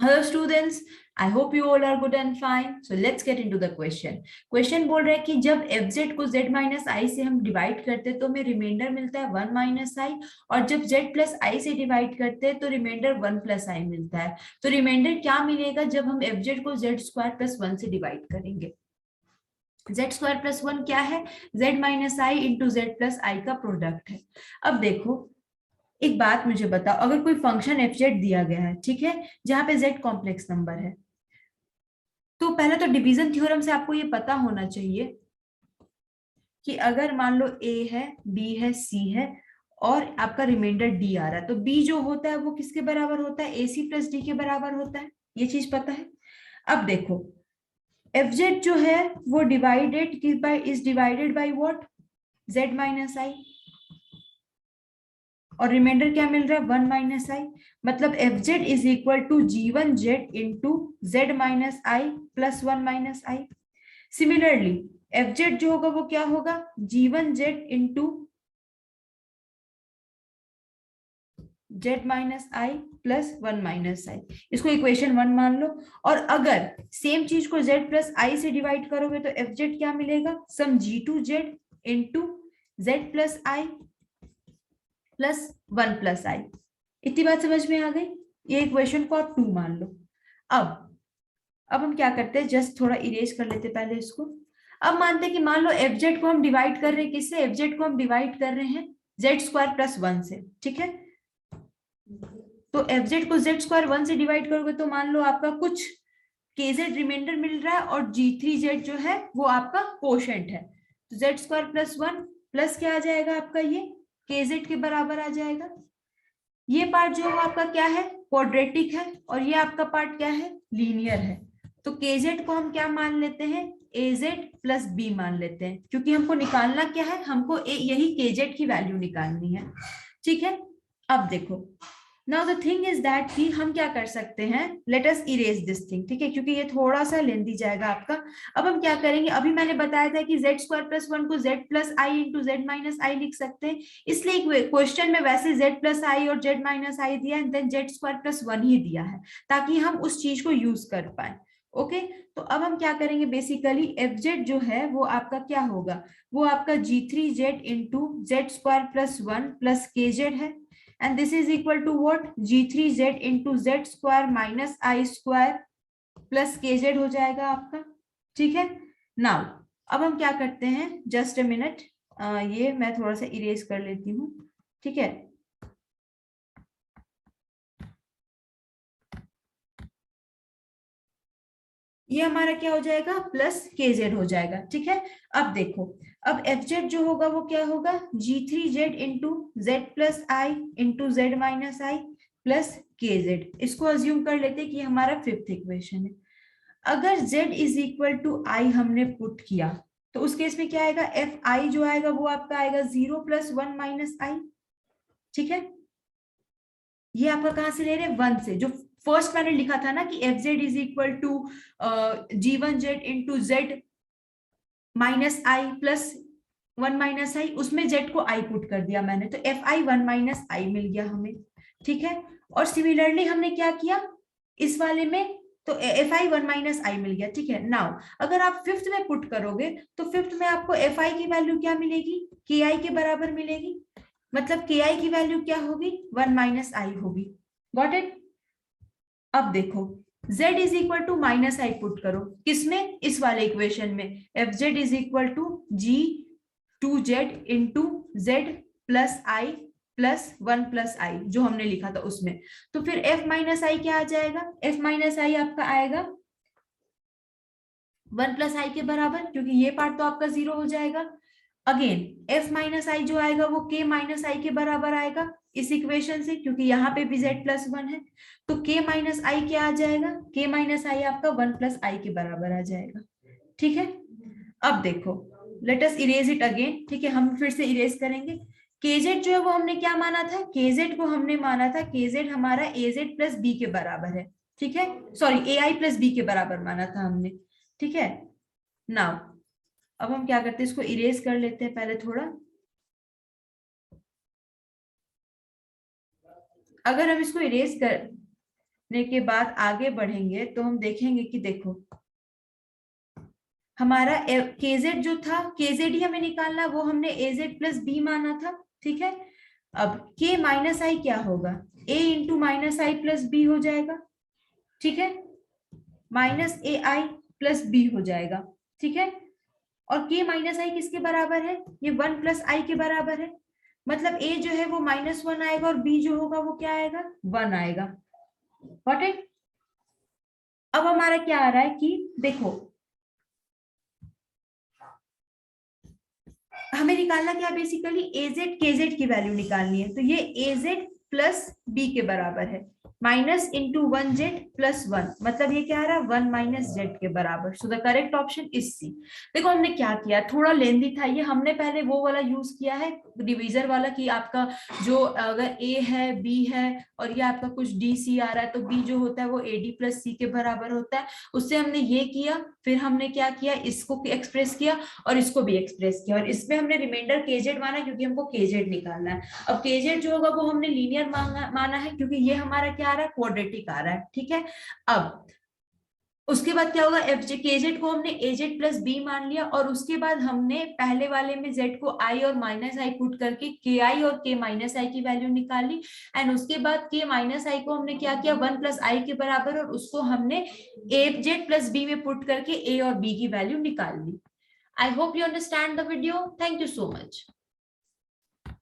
Hello students, I hope you all are good and fine. So let's get into the question. Question बोल रहा है कि जब fz को z माइनस आई से हम डिवाइड करते हैं तो हमें रिमाइंडर मिलता है 1 माइनस आई, और जब z प्लस आई से डिवाइड करते हैं तो रिमाइंडर 1 प्लस आई मिलता है। तो रिमाइंडर क्या मिलेगा जब हम fz को z स्क्वायर प्लस 1 से डिवाइड करेंगे? z स्क्वायर प्लस 1 क्या है? z माइनस आई इंटू जेड प्लस आई का प्रोडक्ट है। अब देखो, एक बात मुझे बताओ, अगर कोई फंक्शन एफ जेड दिया गया है, ठीक है, जहां पे जेड कॉम्प्लेक्स नंबर है, तो पहले तो डिवीजन थ्योरम से आपको ये पता होना चाहिए कि अगर मान लो ए है, बी है, सी है और आपका रिमाइंडर डी आ रहा है, तो बी जो होता है वो किसके बराबर होता है? ए सी प्लस डी के बराबर होता है। ये चीज पता है। अब देखो, एफ जेड जो है वो डिवाइडेड किस by, is divided by what? Z minus I, और रिमाइंडर क्या मिल रहा है? 1 माइनस आई। मतलब F Z is equal to जी1 Z into Z minus I plus 1 minus I. Similarly F Z जो होगा वो क्या होगा? जी1 Z into Z minus I plus 1 minus I. इसको इक्वेशन 1 मान लो। और अगर सेम चीज को जेड प्लस आई से डिवाइड करोगे तो एफ जेड क्या मिलेगा? सम जी2 Z into Z plus I plus 1 plus I. इतनी बात समझ में आ गई? ये इक्वेशन को आप 2 मान लो। अब हम क्या करते हैं, जस्ट थोड़ा इरेज कर लेते पहले इसको। अब मानते हैं कि मान लो एफ जेड को हम डिवाइड कर रहे हैं किससे? एफ जेड को हम डिवाइड कर रहे हैं जेड स्क्वायर प्लस 1 से, ठीक है। तो एफ जेड को जेड स्क्वायर 1 से डिवाइड करोगे तो मान लो आपका कुछ के जेड रिमाइंडर मिल रहा है और जी थ्री जेड जो है वो आपका कोशेंट है। तो जेड स्क्वायर प्लस 1 प्लस क्या आ जाएगा आपका? ये के जेड के बराबर आ जाएगा। ये पार्ट जो है आपका क्या है? क्वाड्रेटिक है, और ये आपका पार्ट क्या है? लीनियर है। तो केजेड को हम क्या मान लेते हैं? एजेड प्लस बी मान लेते हैं, क्योंकि हमको निकालना क्या है? हमको यही केजेड की वैल्यू निकालनी है, ठीक है। अब देखो, now the thing is that कि हम क्या कर सकते हैं, let us erase this thing, ठीक है, क्योंकि ये थोड़ा सा लेंदी जाएगा आपका। अब हम क्या करेंगे, अभी मैंने बताया था कि जेड स्क्वायर प्लस 1 को Z plus I into Z minus आई लिख सकते हैं, इसलिए क्वेश्चन में वैसे जेड प्लस आई और जेड माइनस आई दिया है, देन जेड स्क्वायर प्लस 1 ही दिया है, ताकि हम उस चीज को यूज कर पाए। ओके, तो अब हम क्या करेंगे, बेसिकली एफ जेड जो है वो आपका क्या होगा? वो आपका G three Z into Z square plus 1 plus K Z है, and this is equal to what? g3z into z square minus I square plus kz हो जाएगा आपका, ठीक है। नाउ अब हम क्या करते हैं, जस्ट अ मिनट, ये मैं थोड़ा सा इरेज कर लेती हूँ, ठीक है। ये हमारा क्या हो जाएगा? प्लस के जेड हो जाएगा, ठीक है। अब देखो, अब एफ जेड जो होगा वो क्या होगा? G three Z into Z plus I into Z minus I plus K Z. इसको अज्यूम कर लेते हैं कि हमारा फिफ्थ इक्वेशन है। अगर z इज इक्वल टू आई हमने पुट किया, तो उस केस में क्या आएगा? एफ आई जो आएगा वो आपका आएगा 0 प्लस 1 माइनस आई, ठीक है। ये आपका कहां से ले रहे हैं? 1 से, जो फर्स्ट मैंने लिखा था ना कि F Z is equal to G one Z into Z minus I plus 1 minus I, उसमें जेड को आई पुट कर दिया मैंने, तो एफ आई 1 माइनस आई मिल गया हमें, ठीक है। और सिमिलरली हमने क्या किया इस वाले में, तो एफ आई 1 माइनस आई मिल गया, ठीक है। नाउ अगर आप फिफ्थ में पुट करोगे तो फिफ्थ में आपको एफ आई की वैल्यू क्या मिलेगी? के आई के बराबर मिलेगी। मतलब के आई की वैल्यू क्या होगी? 1 माइनस आई होगी। Got it? अब देखो, z is equal to minus I put करो किसमें? इस वाले इक्वेशन में, F Z is equal to G two Z into Z plus I plus 1 plus I, जो हमने लिखा था उसमें। तो फिर f माइनस आई क्या आ जाएगा? f माइनस आई आपका आएगा 1 प्लस आई के बराबर, क्योंकि ये पार्ट तो आपका 0 हो जाएगा। अगेन f माइनस आई जो आएगा वो k माइनस आई के बराबर आएगा इस इक्वेशन से, क्योंकि यहाँ पे भी z प्लस 1 है। तो k माइनस आई क्या आ जाएगा? k माइनस आई आपका 1 प्लस आई के बराबर आ जाएगा, ठीक है। अब देखो, let us erase it again, ठीक है, हम फिर से इरेज करेंगे। kz जो है वो हमने क्या माना था? kz को हमने माना था, kz हमारा az प्लस b के बराबर है, ठीक है। सॉरी, ai प्लस b के बराबर माना था हमने, ठीक है। नाउ अब हम क्या करते हैं, इसको इरेज कर लेते हैं पहले थोड़ा। अगर हम इसको इरेज कर के बाद आगे बढ़ेंगे तो हम देखेंगे कि देखो हमारा केजेड जो था, केजेड ही हमें निकालना, वो हमने एजेड प्लस बी माना था, ठीक है। अब के माइनस आई क्या होगा, ए into minus I plus B हो जाएगा, ठीक है, माइनस ए आई प्लस बी हो जाएगा, ठीक है। और के माइनस आई किसके बराबर है, ये 1 प्लस आई के बराबर है, मतलब ए जो है वो -1 आएगा और बी जो होगा वो क्या आएगा, 1 आएगा। Got it. अब हमारा क्या आ रहा है कि देखो हमें निकालना क्या, बेसिकली एजेड केजेड की वैल्यू निकालनी है, तो ये एजेड प्लस बी के बराबर है, माइनस इंटू 1 जेड प्लस 1, मतलब ये क्या आ रहा है 1 माइनस जेड के बराबर। So the correct option is C. देखो हमने क्या किया, थोड़ा लेंदी था ये, हमने पहले वो वाला यूज किया है डिवीजर वाला, कि आपका जो अगर ए है बी है और ये आपका कुछ डी सी आ रहा है, तो बी जो होता है वो ए डी प्लस सी के बराबर होता है, उससे हमने ये किया, फिर हमने क्या किया, इसको एक्सप्रेस किया और इसको भी एक्सप्रेस किया, और इसमें हमने रिमाइंडर केजेड माना क्योंकि हमको केजेड निकालना है। अब केजेड जो होगा वो हमने लीनियर माना है क्योंकि ये हमारा क्या आ रहा है, क्वाड्रेटिक आ रहा है, ठीक है। अब उसके बाद क्या होगा, एफ जे केजेड को हमने एजेड प्लस बी मान लिया, और उसके बाद हमने पहले वाले में जेड को आई और माइनस आई पुट करके के आई और के माइनस आई की वैल्यू निकाली, एंड उसके बाद के माइनस आई को हमने क्या किया 1 प्लस आई के बराबर, और उसको हमने ए जेड प्लस बी में पुट करके ए और बी की वैल्यू निकाल ली। I hope you understand the video. Thank you so much.